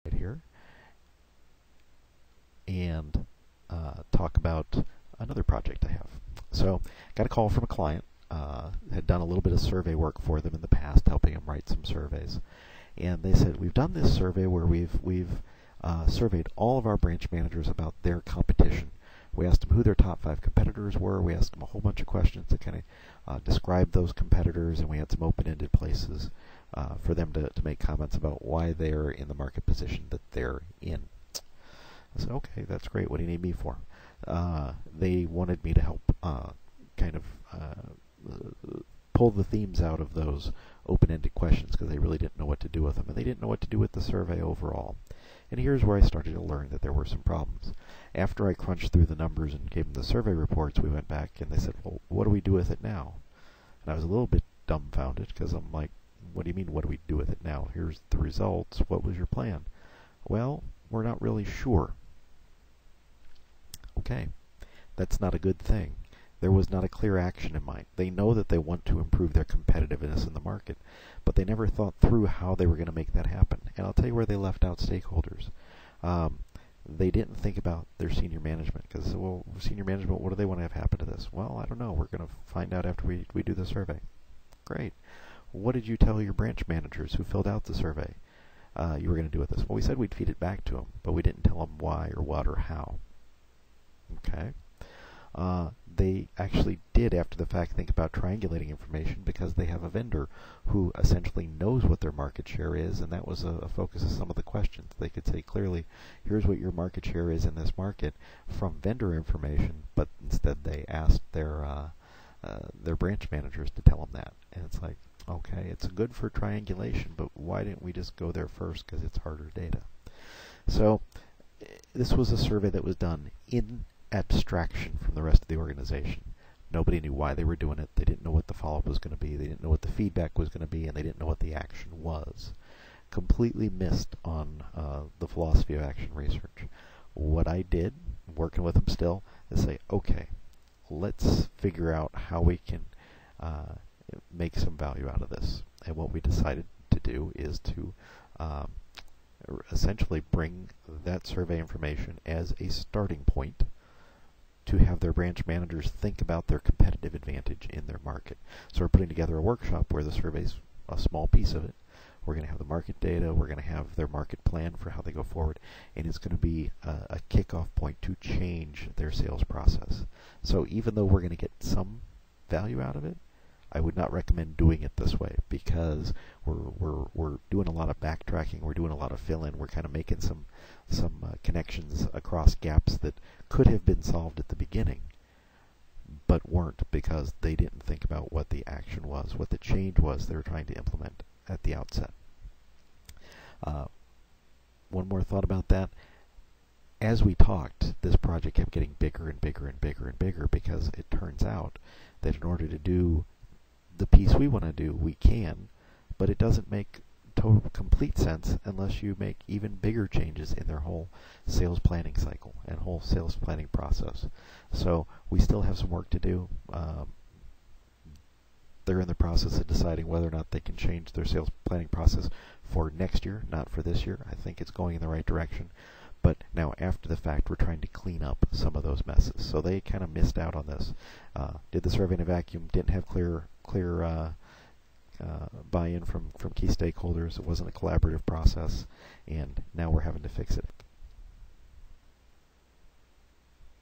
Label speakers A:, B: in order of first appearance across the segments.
A: right here and talk about another project I have. So, got a call from a client. Had done a little bit of survey work for them in the past, helping them write some surveys. And they said, we've done this survey where we've surveyed all of our branch managers about their competition. We asked them who their top 5 competitors were. We asked them a whole bunch of questions to kind of describe those competitors, and we had some open-ended places for them to make comments about why they're in the market position that they're in. I said, okay, that's great. What do you need me for? They wanted me to help kind of pull the themes out of those open-ended questions because they really didn't know what to do with them, and they didn't know what to do with the survey overall. And here's where I started to learn that there were some problems. After I crunched through the numbers and gave them the survey reports, we went back and they said, well, what do we do with it now? And I was a little bit dumbfounded because I'm like, what do you mean, what do we do with it now? Here's the results. What was your plan? Well, we're not really sure. Okay, that's not a good thing. There was not a clear action in mind. They know that they want to improve their competitiveness in the market, but they never thought through how they were going to make that happen. And I'll tell you where they left out stakeholders. They didn't think about their senior management because, well, senior management, what do they want to have happen to this? Well, I don't know. We're going to find out after we do the survey. Great. What did you tell your branch managers who filled out the survey you were going to do with this? Well, we said we'd feed it back to them, but we didn't tell them why or what or how. Okay. They actually did, after the fact, think about triangulating information because they have a vendor who essentially knows what their market share is, and that was a focus of some of the questions. They could say clearly, here's what your market share is in this market from vendor information, but instead they asked their branch managers to tell them that. And it's like, okay, it's good for triangulation, but why didn't we just go there first because it's harder data? So this was a survey that was done in abstraction from the rest of the organization. Nobody knew why they were doing it. They didn't know what the follow-up was going to be. They didn't know what the feedback was going to be, and they didn't know what the action was. Completely missed on the philosophy of action research. What I did, working with them still, is say, okay, let's figure out how we can make some value out of this. And what we decided to do is to essentially bring that survey information as a starting point to have their branch managers think about their competitive advantage in their market. So we're putting together a workshop where the survey's a small piece of it. We're going to have the market data, we're going to have their market plan for how they go forward, and it's going to be a kickoff point to change their sales process. So even though we're going to get some value out of it, I would not recommend doing it this way because we're doing a lot of backtracking, we're doing a lot of fill-in, we're kind of making some connections across gaps that could have been solved at the beginning, but weren't because they didn't think about what the action was, what the change was they were trying to implement at the outset. One more thought about that. As we talked, this project kept getting bigger and bigger and bigger and bigger because it turns out that in order to do the piece we want to do, we can, but it doesn't make total complete sense unless you make even bigger changes in their whole sales planning cycle and whole sales planning process. So we still have some work to do. They're in the process of deciding whether or not they can change their sales planning process for next year, not for this year. I think it's going in the right direction. But now, after the fact, we're trying to clean up some of those messes. So they kind of missed out on this. Did the survey in a vacuum, didn't have clear buy-in from key stakeholders. It wasn't a collaborative process, and now we're having to fix it.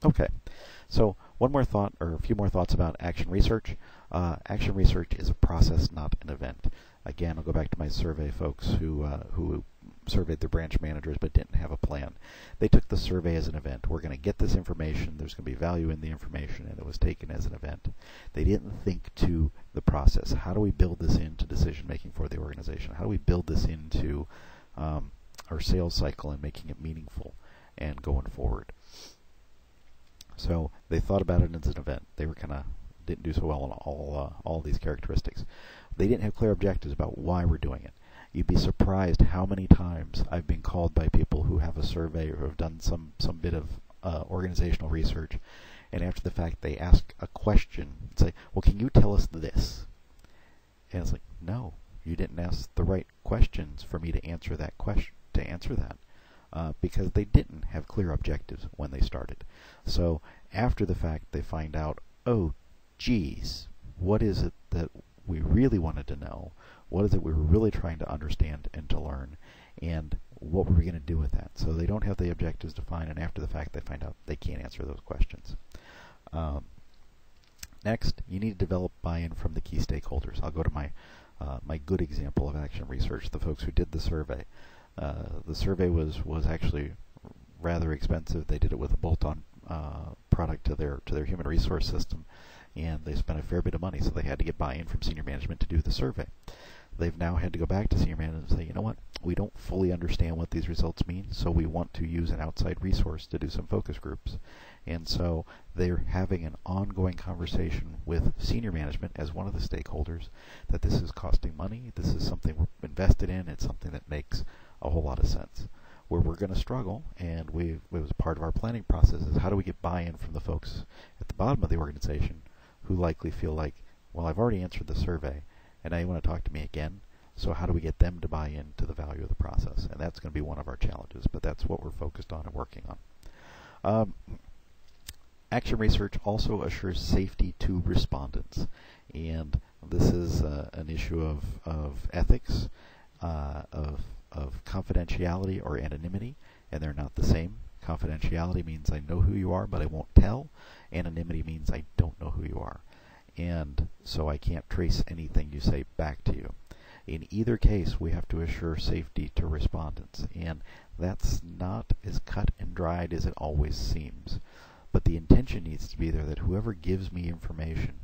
A: Okay, so one more thought, or a few more thoughts about action research. Action research is a process, not an event. Again, I'll go back to my survey folks who surveyed their branch managers but didn't have a plan. They took the survey as an event. We're going to get this information, there's going to be value in the information, and it was taken as an event. They didn't think to the process. How do we build this into decision making for the organization? How do we build this into our sales cycle and making it meaningful and going forward? So they thought about it as an event. They were kind of didn't do so well on all these characteristics. They didn't have clear objectives about why we're doing it. You'd be surprised how many times I've been called by people who have a survey or have done some bit of organizational research, and after the fact they ask a question and say, well, can you tell us this? And it's like, no, you didn't ask the right questions for me to answer that question. because they didn't have clear objectives when they started. So after the fact, they find out, oh, geez, what is it that we really wanted to know? What is it we were really trying to understand and to learn? And what were we going to do with that? So they don't have the objectives defined, and after the fact, they find out they can't answer those questions. Next, you need to develop buy-in from the key stakeholders. I'll go to my my good example of action research, the folks who did the survey. The survey was actually rather expensive. They did it with a bolt-on product to their human resource system, and they spent a fair bit of money, so they had to get buy-in from senior management to do the survey. They've now had to go back to senior management and say, you know what, we don't fully understand what these results mean, so we want to use an outside resource to do some focus groups. And so they're having an ongoing conversation with senior management as one of the stakeholders that this is costing money, this is something we're invested in, it's something that makes a whole lot of sense. Where we're going to struggle, and it was part of our planning process, is how do we get buy-in from the folks at the bottom of the organization who likely feel like, well, I've already answered the survey, and now you want to talk to me again, so how do we get them to buy into the value of the process? And that's going to be one of our challenges, but that's what we're focused on and working on. Action research also assures safety to respondents, and this is an issue of ethics, of confidentiality or anonymity, and they're not the same. Confidentiality means I know who you are, but I won't tell. Anonymity means I don't know who you are, and so I can't trace anything you say back to you. In either case, we have to assure safety to respondents, and that's not as cut and dried as it always seems. But the intention needs to be there that whoever gives me information,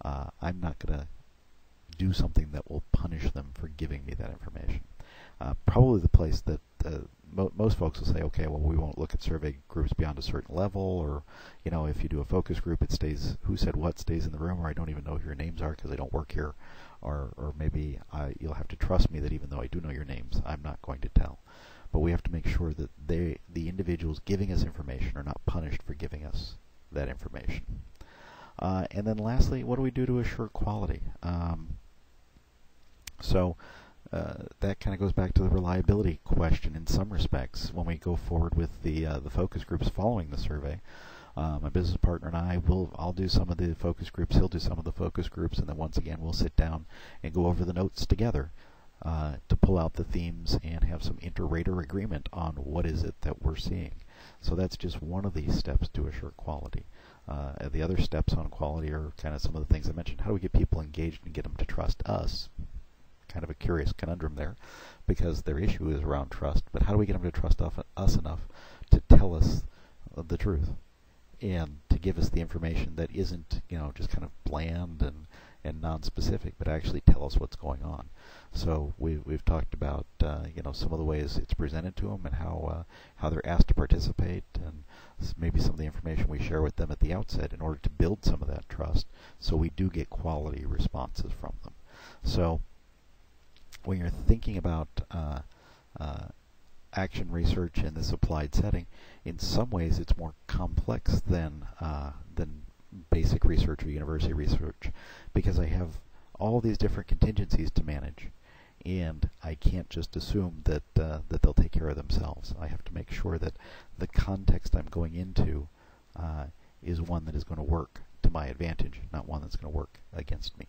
A: I'm not going to do something that will punish them for giving me that information. Probably the place that most folks will say, okay, well, we won't look at survey groups beyond a certain level, or, you know, if you do a focus group, it stays, who said what stays in the room, or I don't even know who your names are because I don't work here, or maybe you'll have to trust me that even though I do know your names, I'm not going to tell. But we have to make sure that the individuals giving us information are not punished for giving us that information. And then lastly, what do we do to assure quality? That kind of goes back to the reliability question in some respects. When we go forward with the focus groups following the survey, my business partner and I'll do some of the focus groups, he'll do some of the focus groups, and then once again we'll sit down and go over the notes together to pull out the themes and have some inter-rater agreement on what is it that we're seeing. So that's just one of these steps to assure quality. The other steps on quality are kind of some of the things I mentioned. How do we get people engaged and get them to trust us? Kind of a curious conundrum there, because their issue is around trust, but how do we get them to trust us enough to tell us the truth and to give us the information that isn't, you know, just kind of bland and non-specific, but actually tell us what's going on? So we've talked about you know, some of the ways it's presented to them and how they're asked to participate, and maybe some of the information we share with them at the outset in order to build some of that trust, so we do get quality responses from them. So when you're thinking about action research in this applied setting, in some ways it's more complex than basic research or university research, because I have all these different contingencies to manage, and I can't just assume that they'll take care of themselves. I have to make sure that the context I'm going into is one that is going to work to my advantage, not one that's going to work against me.